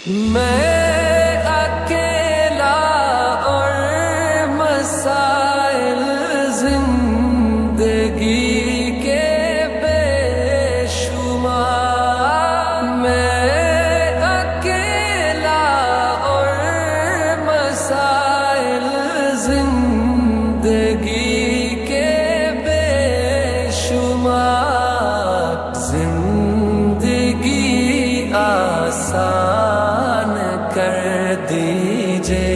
میں اکیلا اور مسائل زندگی کے بے شمار، میں اکیلا اور مسائل زندگی کے بے شمار، زندگی آسان کر دیجئے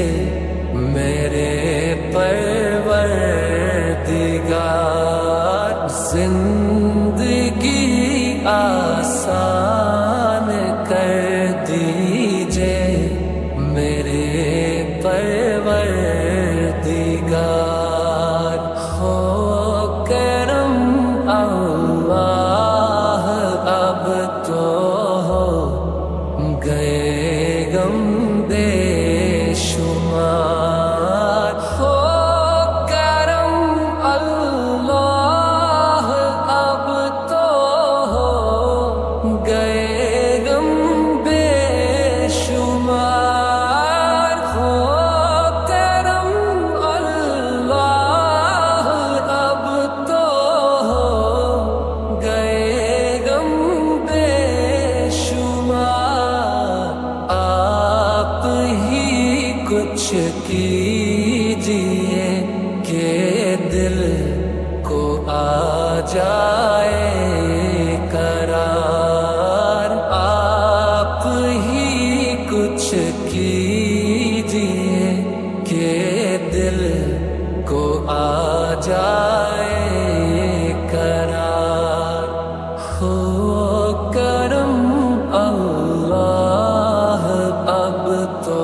میرے پروردگار، زندگی آسان کر دیجئے میرے پروردگار، ہو کرم اللہ اب تو گئے غم بے شمار، ہو کرم اللہ اب تو گئے غم بے شمار، ہو کرم اللہ اب تو گئے غم بے شمار، آپ ہی کچھ کیجئے کہ دل کو آ جائے قرار، آپ ہی کچھ کیجئے کہ دل کو آ جائے قرار، ہو کرم اللہ اب تو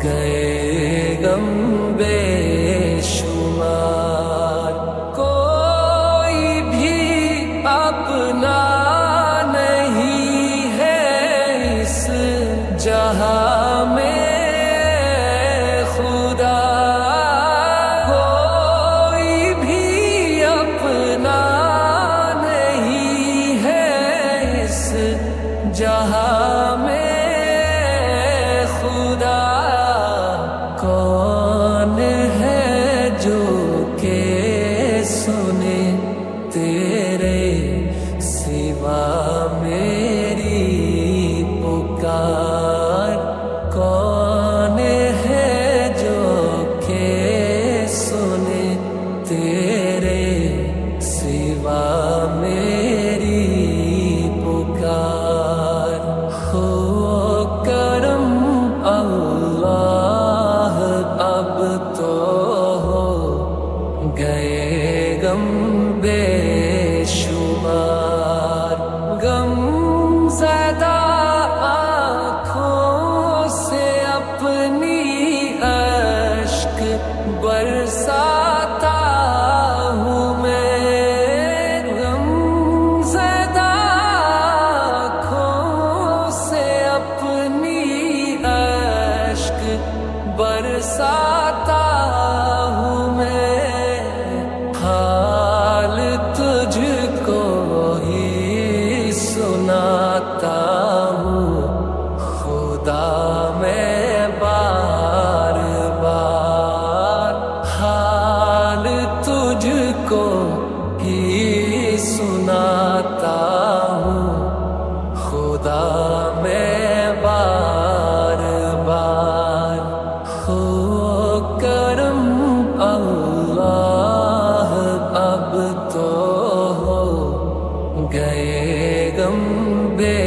گئے غم بے شمار، کوئی بھی اپنا نہیں ہے اس جہاں میں خدا، کوئی بھی اپنا نہیں ہے اس جہاں میں خدا، کون ہے جو کہ سنے تیرے سوا میری پکار، کون ہے جو کہ سنے تیرے سوا میری پکار، ہو کرم اللہ اب تو گئے غم بے شمار، غم زدہ آنکھوں سے اپنی اشک برساتا ہوں میں، غم زدہ آنکھوں سے اپنی اشک برساتا ہوں میں، حال تجھ کو ہی سناتا ہوں خدا میں بار بار، حال تجھ کو ہی سناتا ہوں خدا میں بار بار، ہو کرم اللہ اب تو گئے غم بے